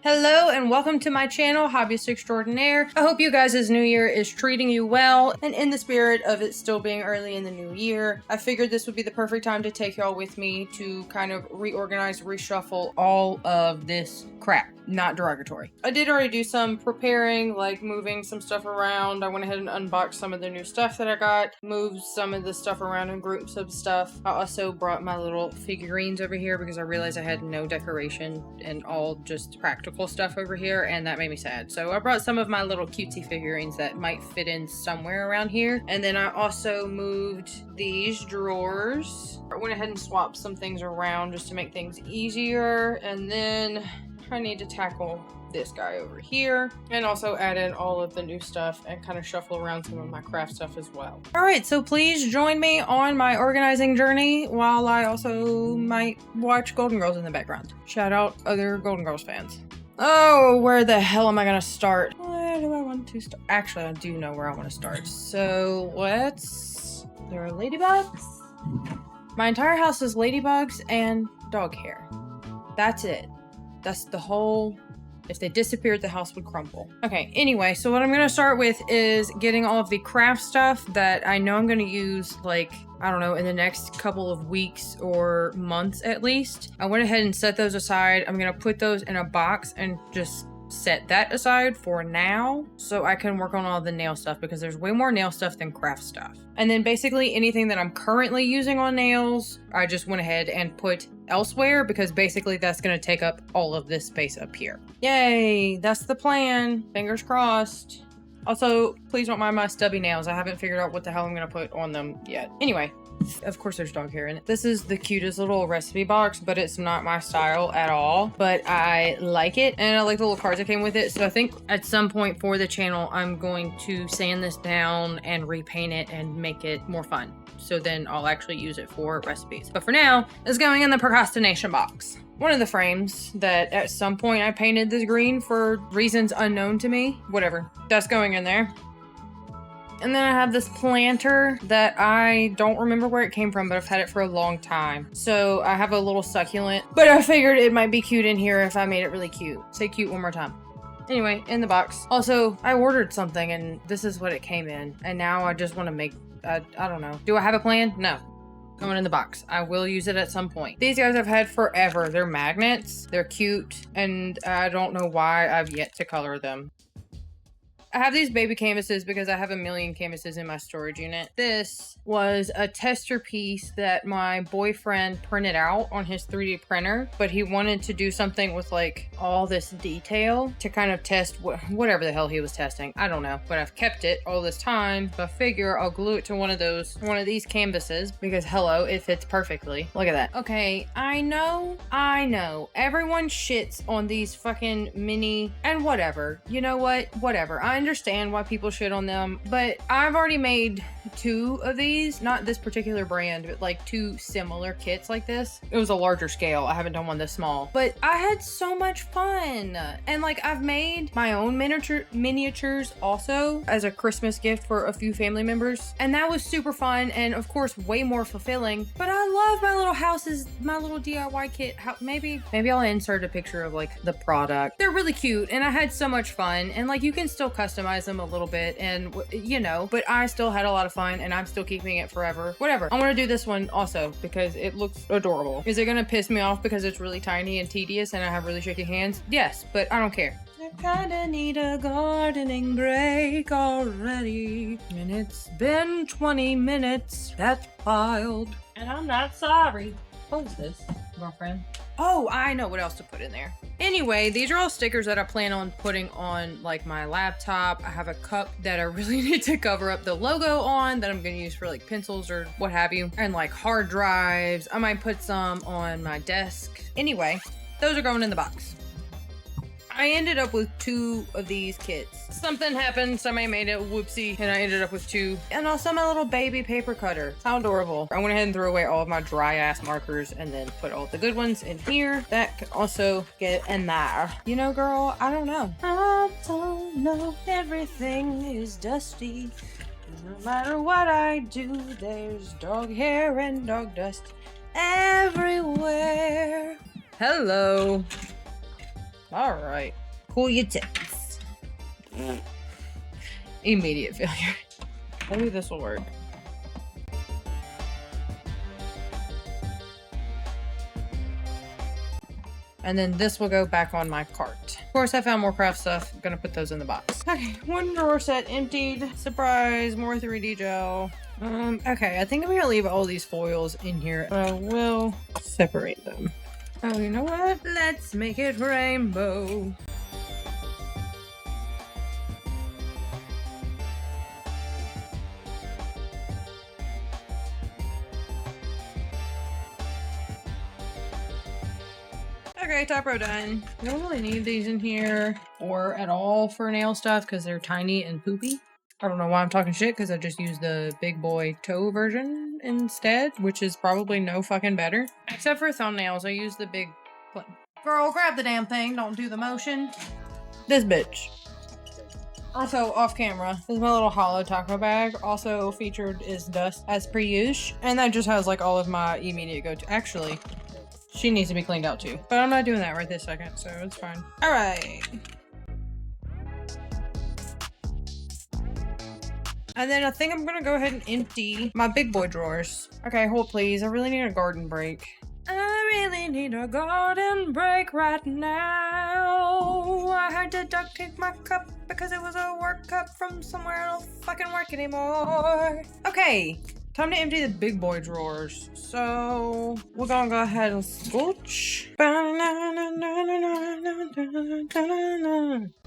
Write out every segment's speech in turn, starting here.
Hello and welcome to my channel, Hobbyist Extraordinaire. I hope you guys' new year is treating you well, and in the spirit of it still being early in the new year, I figured this would be the perfect time to take y'all with me to kind of reorganize, reshuffle all of this crap. Not derogatory. I did already do some preparing, like moving some stuff around. I went ahead and unboxed some of the new stuff that I got, moved some of the stuff around in groups of stuff. I also brought my little figurines over here because I realized I had no decoration and all just practical stuff over here, and that made me sad. So I brought some of my little cutesy figurines that might fit in somewhere around here. And then I also moved these drawers. I went ahead and swapped some things around just to make things easier. And then I need to tackle this guy over here and also add in all of the new stuff and kind of shuffle around some of my craft stuff as well. All right, so please join me on my organizing journey while I also might watch Golden Girls in the background. Shout out other Golden Girls fans. Oh, where the hell am I gonna start? Where do I want to start? Actually, I do know where I want to start. So there are ladybugs. My entire house is ladybugs and dog hair. That's it. That's the whole, if they disappeared, the house would crumble. Okay, anyway, so what I'm gonna start with is getting all of the craft stuff that I know I'm gonna use, like, I don't know, in the next couple of weeks or months at least. I went ahead and set those aside. I'm gonna put those in a box and just set that aside for now so I can work on all the nail stuff because there's way more nail stuff than craft stuff. And then basically anything that I'm currently using on nails, I just went ahead and put elsewhere because basically that's going to take up all of this space up here. Yay, that's the plan. Fingers crossed. Also, please don't mind my stubby nails. I haven't figured out what the hell I'm going to put on them yet. Anyway. Of course there's dog hair in it. This is the cutest little recipe box, but it's not my style at all. But I like it, and I like the little cards that came with it. So I think at some point for the channel, I'm going to sand this down and repaint it and make it more fun. So then I'll actually use it for recipes. But for now, it's going in the procrastination box. One of the frames that at some point I painted this green for reasons unknown to me. Whatever. That's going in there. And then I have this planter that I don't remember where it came from, but I've had it for a long time. So I have a little succulent, but I figured it might be cute in here if I made it really cute. Say cute one more time. Anyway, in the box. Also, I ordered something and this is what it came in. And now I just want to make, I don't know. Do I have a plan? No. Going in the box. I will use it at some point. These guys I've had forever. They're magnets. They're cute. And I don't know why I've yet to color them. I have these baby canvases because I have a million canvases in my storage unit. This was a tester piece that my boyfriend printed out on his 3D printer, but he wanted to do something with like all this detail to kind of test whatever the hell he was testing. I don't know, but I've kept it all this time. So I figure I'll glue it to one of these canvases because hello, it fits perfectly. Look at that. Okay, I know. Everyone shits on these fucking mini and whatever. You know what? Whatever. I understand why people shit on them, but I've already made 2 of these, not this particular brand, but like 2 similar kits like this. It was a larger scale. I haven't done one this small, but I had so much fun. And like I've made my own miniatures also as a Christmas gift for a few family members. And that was super fun. And of course, way more fulfilling, but I love my little houses, my little DIY kit. Maybe I'll insert a picture of like the product. They're really cute. And I had so much fun, and like you can still customize them a little bit and you know, but I still had a lot of fun and I'm still keeping it forever. Whatever. I want to do this one also because it looks adorable. Is it gonna piss me off because it's really tiny and tedious and I have really shaky hands? Yes, but I don't care. I kinda need a gardening break already. And it's been 20 minutes. That's wild. And I'm not sorry. What is this, girlfriend? Oh, I know what else to put in there. Anyway, these are all stickers that I plan on putting on like my laptop. I have a cup that I really need to cover up the logo on that I'm going to use for like pencils or what have you. And like hard drives. I might put some on my desk. Anyway, those are going in the box. I ended up with 2 of these kits. Something happened, somebody made it, whoopsie, and I ended up with 2. And also my little baby paper cutter. How adorable. I went ahead and threw away all of my dry ass markers and then put all the good ones in here. That could also get in there. You know, girl, I don't know. I don't know. Everything is dusty. No matter what I do, there's dog hair and dog dust everywhere. Hello. All right. Cool your tits. Immediate failure. Maybe this will work. And then this will go back on my cart. Of course, I found more craft stuff. I'm gonna put those in the box. Okay, one drawer set emptied. Surprise, more 3D gel. Okay, I think I'm gonna leave all these foils in here, but I will separate them. Oh, you know what? Let's make it rainbow. Okay, top row done. I don't really need these in here or at all for nail stuff because they're tiny and poopy. I don't know why I'm talking shit because I just used the big boy toe version instead, which is probably no fucking better. Except for thumbnails, I use the big... Girl, grab the damn thing. Don't do the motion. This bitch. Also, off camera, this is my little hollow taco bag. Also featured is dust as per usual. And that just has like all of my immediate go-to. Actually, she needs to be cleaned out too. But I'm not doing that right this second, so it's fine. All right. And then I think I'm gonna go ahead and empty my big boy drawers. Okay, hold please. I really need a garden break. I really need a garden break right now. I had to duct tape my cup because it was a work cup from somewhere I don't fucking work anymore. Okay, time to empty the big boy drawers. So we're gonna go ahead and scooch.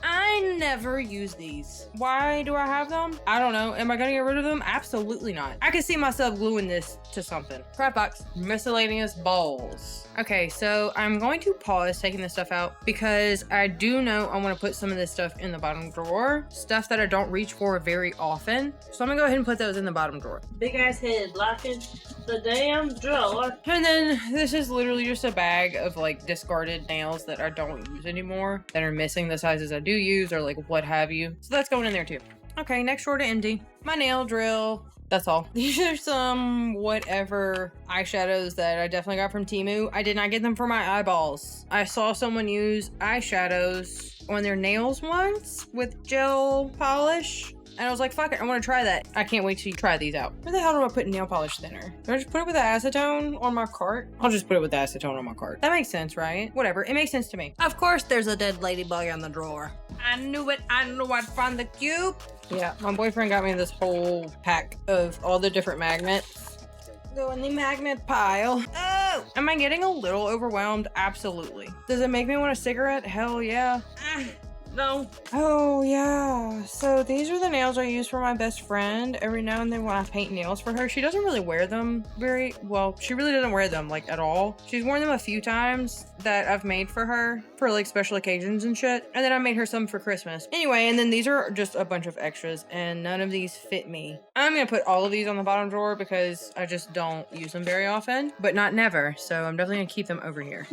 I never use these. Why do I have them? I don't know. Am I gonna get rid of them? Absolutely not. I can see myself gluing this to something. Crap box. Miscellaneous balls. Okay, so I'm going to pause taking this stuff out because I do know I want to put some of this stuff in the bottom drawer. Stuff that I don't reach for very often. So I'm gonna go ahead and put those in the bottom drawer. Big ass head blocking the damn drawer. And then this is literally just a bag of like discarded nails that I don't use anymore, that are missing the sizes I do use or like what have you. So that's going in there too. Okay, next drawer to empty. My nail drill. That's all. These are some whatever eyeshadows that I definitely got from Temu. I did not get them for my eyeballs. I saw someone use eyeshadows on their nails once with gel polish. And I was like, fuck it, I want to try that. I can't wait to try these out. Where the hell do I put nail polish thinner? Do I just put it with the acetone on my cart? I'll just put it with the acetone on my cart. That makes sense, right? Whatever, it makes sense to me. Of course there's a dead ladybug on the drawer. I knew it, I knew I'd find the cube. Yeah, my boyfriend got me this whole pack of all the different magnets. Go in the magnet pile. Oh! Am I getting a little overwhelmed? Absolutely. Does it make me want a cigarette? Hell yeah. No. Oh yeah, so these are the nails I use for my best friend. Every now and then when I paint nails for her, she doesn't really wear them very well. She really doesn't wear them like at all. She's worn them a few times that I've made for her for like special occasions and shit. And then I made her some for Christmas. Anyway, and then these are just a bunch of extras and none of these fit me. I'm gonna put all of these on the bottom drawer because I just don't use them very often, but not never. So I'm definitely gonna keep them over here.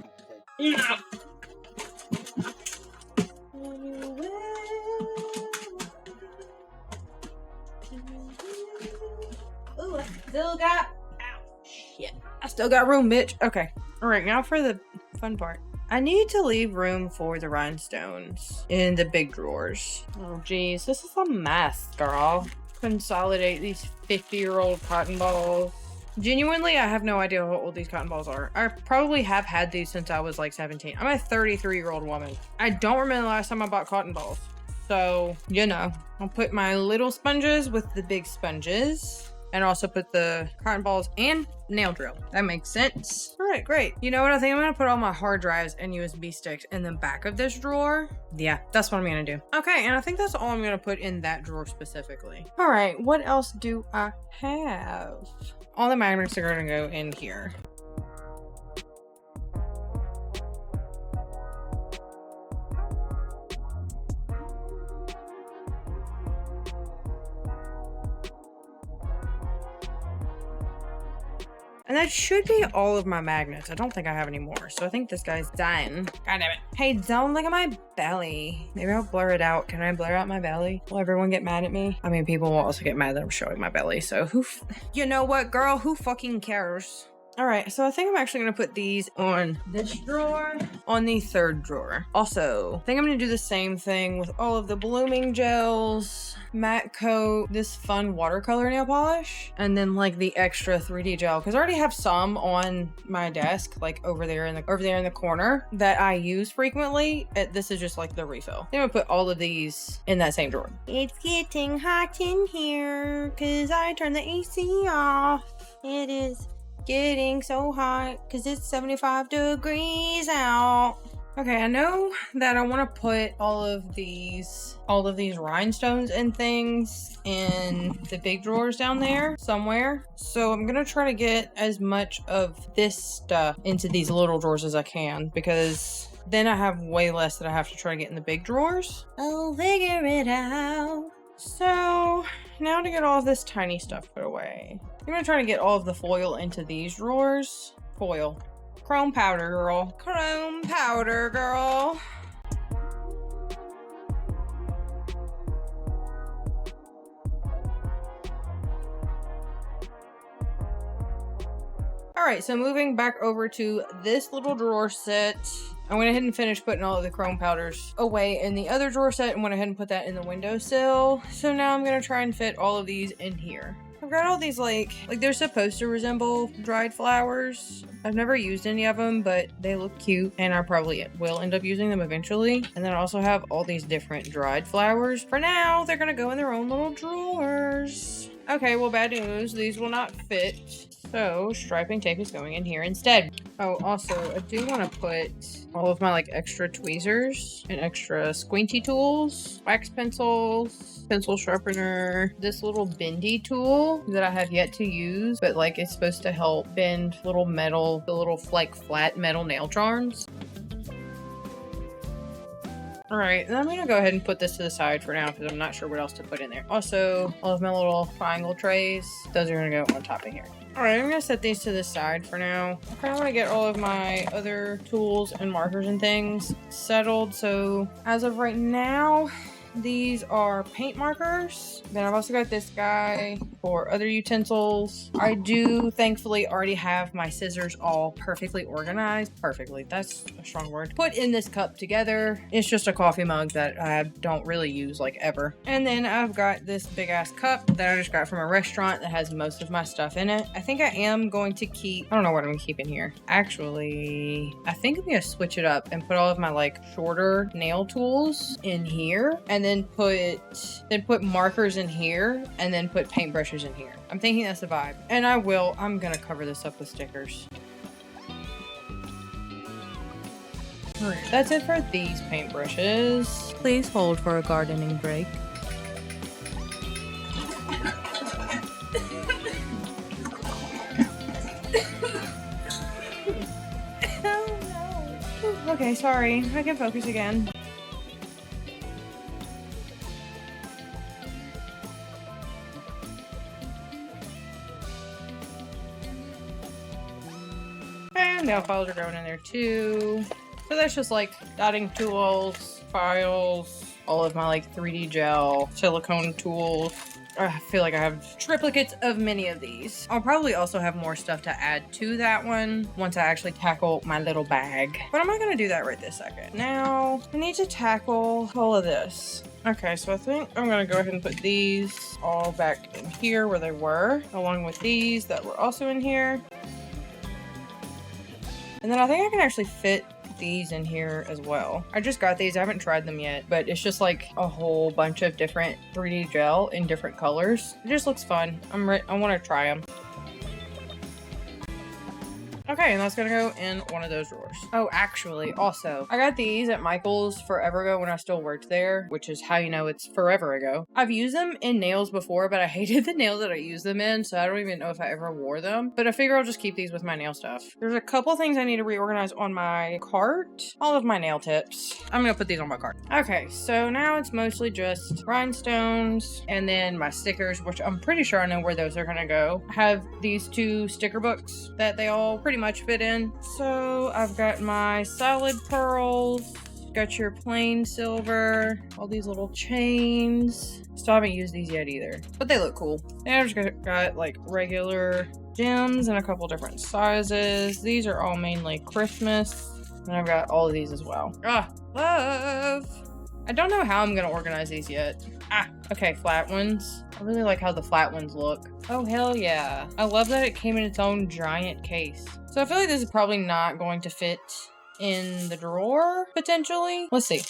No. Ooh, I still got... Ow, shit. I still got room, bitch. Okay. Alright, now for the fun part. I need to leave room for the rhinestones in the big drawers. Oh, geez. This is a mess, girl. Consolidate these 50-year-old cotton balls. Genuinely, I have no idea how old these cotton balls are. I probably have had these since I was like 17. I'm a 33-year-old woman. I don't remember the last time I bought cotton balls. So, you know, I'll put my little sponges with the big sponges and also put the cotton balls and nail drill. That makes sense. All right, great. You know what? I think I'm gonna put all my hard drives and USB sticks in the back of this drawer. Yeah, that's what I'm gonna do. Okay, and I think that's all I'm gonna put in that drawer specifically. All right, what else do I have? All the magnets are gonna go in here. And that should be all of my magnets. I don't think I have any more. So I think this guy's done. God damn it. Hey, don't look at my belly. Maybe I'll blur it out. Can I blur out my belly? Will everyone get mad at me? I mean, people will also get mad that I'm showing my belly. So you know what, girl? Who fucking cares? All right, so I think I'm actually gonna put these on this drawer, on the third drawer. Also, I think I'm gonna do the same thing with all of the blooming gels, matte coat, this fun watercolor nail polish, and then like the extra 3D gel, because I already have some on my desk, like over there in the corner that I use frequently. This is just like the refill. I'm gonna put all of these in that same drawer. It's getting hot in here because I turned the AC off. It is getting so hot because it's 75 degrees out. Okay, I know that I want to put all of these rhinestones and things in the big drawers down there somewhere. So I'm gonna try to get as much of this stuff into these little drawers as I can, because then I have way less that I have to try to get in the big drawers. I'll figure it out. So now to get all of this tiny stuff put away, I'm gonna try to get all of the foil into these drawers. Foil. Chrome powder, girl. Chrome powder, girl. Alright, so moving back over to this little drawer set, I went ahead and finished putting all of the chrome powders away in the other drawer set and went ahead and put that in the windowsill. So now I'm going to try and fit all of these in here. I've got all these like they're supposed to resemble dried flowers. I've never used any of them, but they look cute and I probably will end up using them eventually. And then I also have all these different dried flowers. For now, they're going to go in their own little drawers. Okay, well, bad news. These will not fit. So striping tape is going in here instead. Oh, also, I do want to put all of my like extra tweezers and extra squinty tools, wax pencils, pencil sharpener, this little bendy tool that I have yet to use, but like it's supposed to help bend the little like flat metal nail charms. All right, then I'm gonna go ahead and put this to the side for now because I'm not sure what else to put in there. Also, all of my little triangle trays, those are gonna go on top of here. All right, I'm gonna set these to the side for now. I kind of want to get all of my other tools and markers and things settled. So as of right now, these are paint markers. Then I've also got this guy for other utensils. I do thankfully already have my scissors all perfectly organized. Perfectly, that's a strong word. Put in this cup together. It's just a coffee mug that I don't really use like ever. And then I've got this big ass cup that I just got from a restaurant that has most of my stuff in it. I think I am going to keep, I don't know what I'm gonna keep in here. Actually, I think I'm gonna switch it up and put all of my like shorter nail tools in here, and then put markers in here, and then put paintbrushes in here. I'm thinking that's the vibe. And I'm gonna cover this up with stickers. Alright, that's it for these paintbrushes. Please hold for a gardening break. Oh no. Okay, sorry. I can focus again. And nail files are going in there too. So that's just like dotting tools, files, all of my like 3D gel, silicone tools. I feel like I have triplicates of many of these. I'll probably also have more stuff to add to that one once I actually tackle my little bag. But I'm not gonna do that right this second. Now, I need to tackle all of this. Okay, so I think I'm gonna go ahead and put these all back in here where they were, along with these that were also in here. And then I think I can actually fit these in here as well. I just got these, I haven't tried them yet, but it's just like a whole bunch of different 3D gel in different colors. It just looks fun. I want to try them. Okay, and that's gonna go in one of those drawers. Oh, actually, also, I got these at Michael's forever ago when I still worked there, which is how you know it's forever ago. I've used them in nails before, but I hated the nails that I used them in, so I don't even know if I ever wore them. But I figure I'll just keep these with my nail stuff. There's a couple things I need to reorganize on my cart. All of my nail tips. I'm gonna put these on my cart. Okay, so now it's mostly just rhinestones and then my stickers, which I'm pretty sure I know where those are gonna go. I have these two sticker books that they all pretty much fit in. So I've got my solid pearls, got your plain silver, all these little chains. Still haven't used these yet either, but they look cool. And I've just got like regular gems in a couple different sizes. These are all mainly Christmas. And I've got all of these as well. Love. I don't know how I'm gonna organize these yet. Okay, flat ones. I really like how the flat ones look. Oh, hell yeah. I love that it came in its own giant case. So I feel like this is probably not going to fit in the drawer, potentially. Let's see.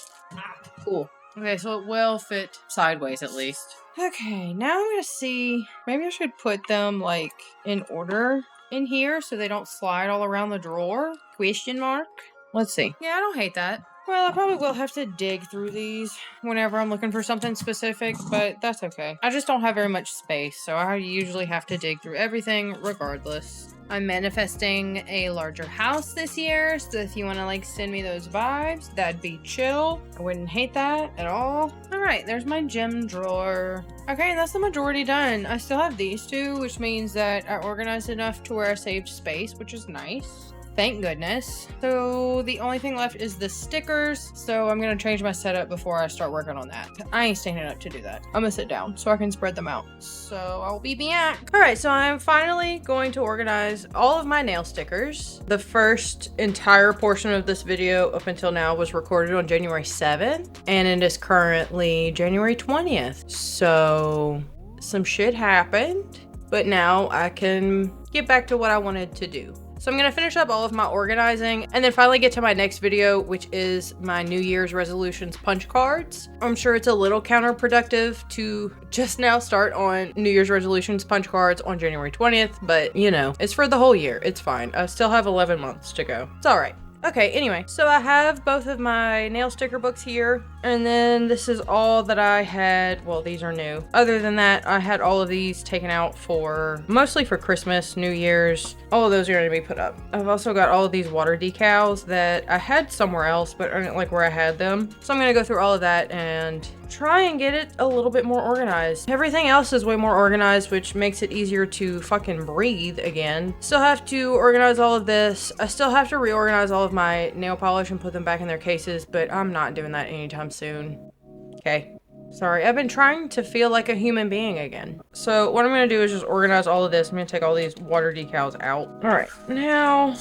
Cool. Okay, so it will fit sideways at least. Okay, now I'm gonna see. Maybe I should put them, like, in order in here so they don't slide all around the drawer? Question mark? Let's see. Yeah, I don't hate that. Well, I probably will have to dig through these whenever I'm looking for something specific, but that's okay. I just don't have very much space, so I usually have to dig through everything regardless. I'm manifesting a larger house this year, so if you want to like send me those vibes, that'd be chill. I wouldn't hate that at all. Alright, there's my gem drawer. Okay, that's the majority done. I still have these two, which means that I organized enough to where I saved space, which is nice. Thank goodness. So the only thing left is the stickers. So I'm going to change my setup before I start working on that. I ain't standing up to do that. I'm going to sit down so I can spread them out. So I'll be back. All right. So I'm finally going to organize all of my nail stickers. The first entire portion of this video up until now was recorded on January 7th. And it is currently January 20th. So some shit happened. But now I can get back to what I wanted to do. So I'm going to finish up all of my organizing and then finally get to my next video, which is my New Year's resolutions punch cards. I'm sure it's a little counterproductive to just now start on New Year's resolutions punch cards on January 20th, but you know, it's for the whole year. It's fine. I still have 11 months to go. It's all right. Okay, anyway, so I have both of my nail sticker books here, and then this is all that I had. Well, these are new. Other than that, I had all of these taken out for, mostly for Christmas, New Year's. All of those are going to be put up. I've also got all of these water decals that I had somewhere else, but I didn't like where I had them. So I'm going to go through all of that and try and get it a little bit more organized. Everything else is way more organized, which makes it easier to fucking breathe again. Still have to organize all of this. I still have to reorganize all of my nail polish and put them back in their cases, but I'm not doing that anytime soon. Okay. Sorry, I've been trying to feel like a human being again. So what I'm going to do is just organize all of this. I'm going to take all these water decals out. All right, now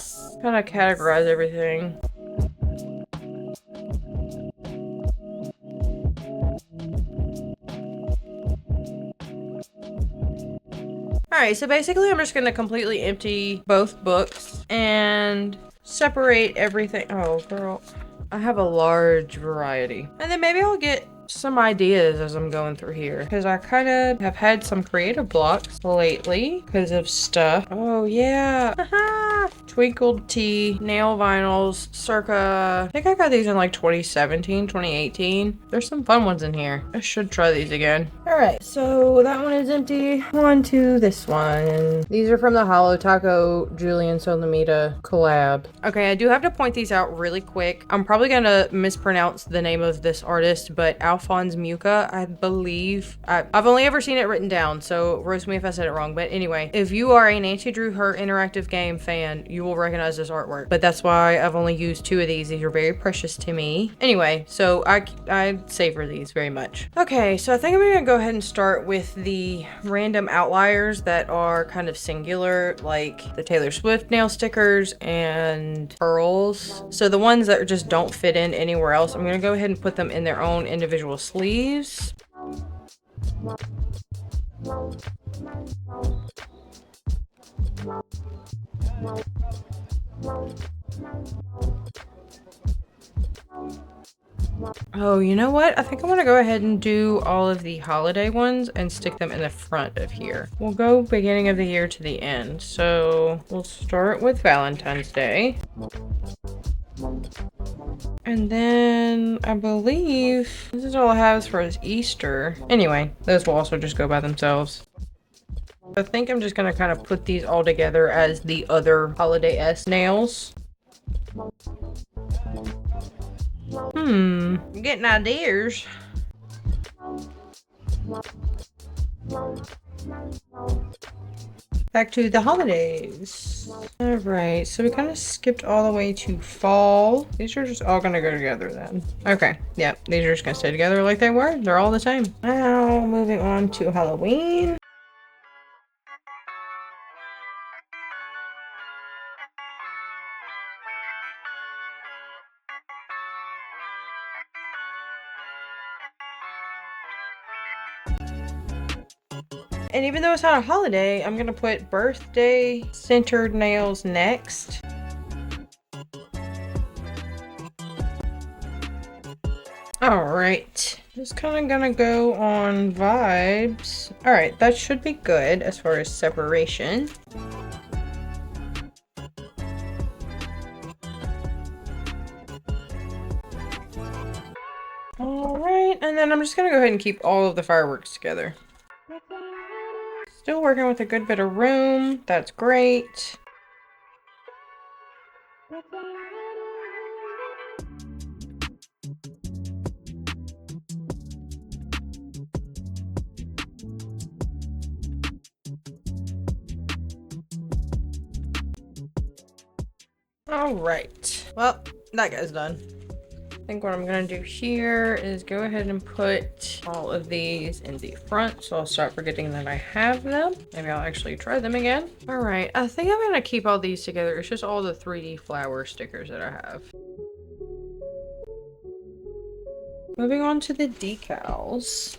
kind of categorize everything. Alright, so basically I'm just going to completely empty both books and separate everything. Oh, girl. I have a large variety. And then maybe I'll get some ideas as I'm going through here, because I kind of have had some creative blocks lately because of stuff. Oh, yeah. Twinkled Tea, nail vinyls, circa, I think I got these in like 2017, 2018. There's some fun ones in here. I should try these again. All right, so that one is empty. On to this one. These are from the Hollow Taco Julian Solomita collab. Okay, I do have to point these out really quick. I'm probably gonna mispronounce the name of this artist, but Alphonse Muka, I believe. I've only ever seen it written down, so roast me if I said it wrong. But anyway, if you are a Nancy Drew Her interactive game fan, you will recognize this artwork. But that's why I've only used 2 of these. These are very precious to me. Anyway, so I savor these very much. Okay, so I think I'm gonna go ahead and start with the random outliers that are kind of singular, like the Taylor Swift nail stickers and pearls. So the ones that just don't fit in anywhere else, I'm gonna go ahead and put them in their own individual sleeves. Oh, you know what? I think I want to go ahead and do all of the holiday ones and stick them in the front of here. We'll go beginning of the year to the end. So we'll start with Valentine's Day. And then I believe this is all I have as far as Easter. Anyway, those will also just go by themselves. I think I'm just gonna kind of put these all together as the other holiday-esque nails. I'm getting ideas. Back to the holidays. All right, so we kind of skipped all the way to fall. These are just all gonna go together then. Okay, yeah, these are just gonna stay together like they were. They're all the same. Now, moving on to Halloween. And even though it's not a holiday, I'm gonna put birthday centered nails next. All right, just kind of gonna go on vibes. All right, that should be good as far as separation. All right, and then I'm just gonna go ahead and keep all of the fireworks together. Still working with a good bit of room. That's great. All right, well, that guy's done. I think what I'm gonna do here is go ahead and put all of these in the front, so I'll stop forgetting that I have them. Maybe I'll actually try them again. All right, I think I'm gonna keep all these together. It's just all the 3D flower stickers that I have. Moving on to the decals.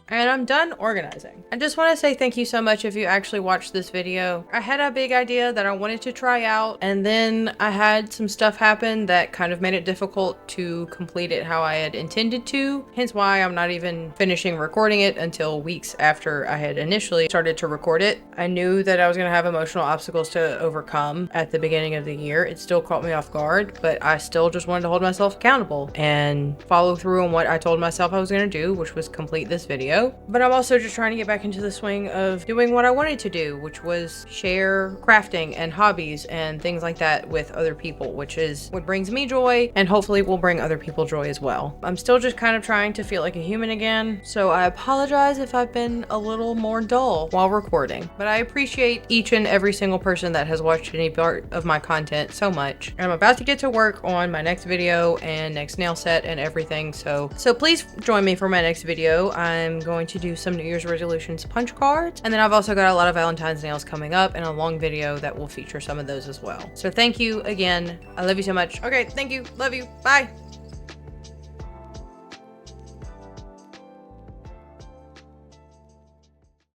And I'm done organizing. I just want to say thank you so much if you actually watched this video. I had a big idea that I wanted to try out, and then I had some stuff happen that kind of made it difficult to complete it how I had intended to. Hence why I'm not even finishing recording it until weeks after I had initially started to record it. I knew that I was going to have emotional obstacles to overcome at the beginning of the year. It still caught me off guard, but I still just wanted to hold myself accountable and follow through on what I told myself I was going to do, which was complete this video. But I'm also just trying to get back into the swing of doing what I wanted to do, which was share crafting and hobbies and things like that with other people, which is what brings me joy and hopefully will bring other people joy as well. I'm still just kind of trying to feel like a human again, so I apologize if I've been a little more dull while recording, but I appreciate each and every single person that has watched any part of my content so much. And I'm about to get to work on my next video and next nail set and everything, so please join me for my next video. I'm going to do some New Year's resolutions punch cards, and then I've also got a lot of Valentine's nails coming up and a long video that will feature some of those as well. So thank you again. I love you so much. Okay, thank you. Love you. Bye.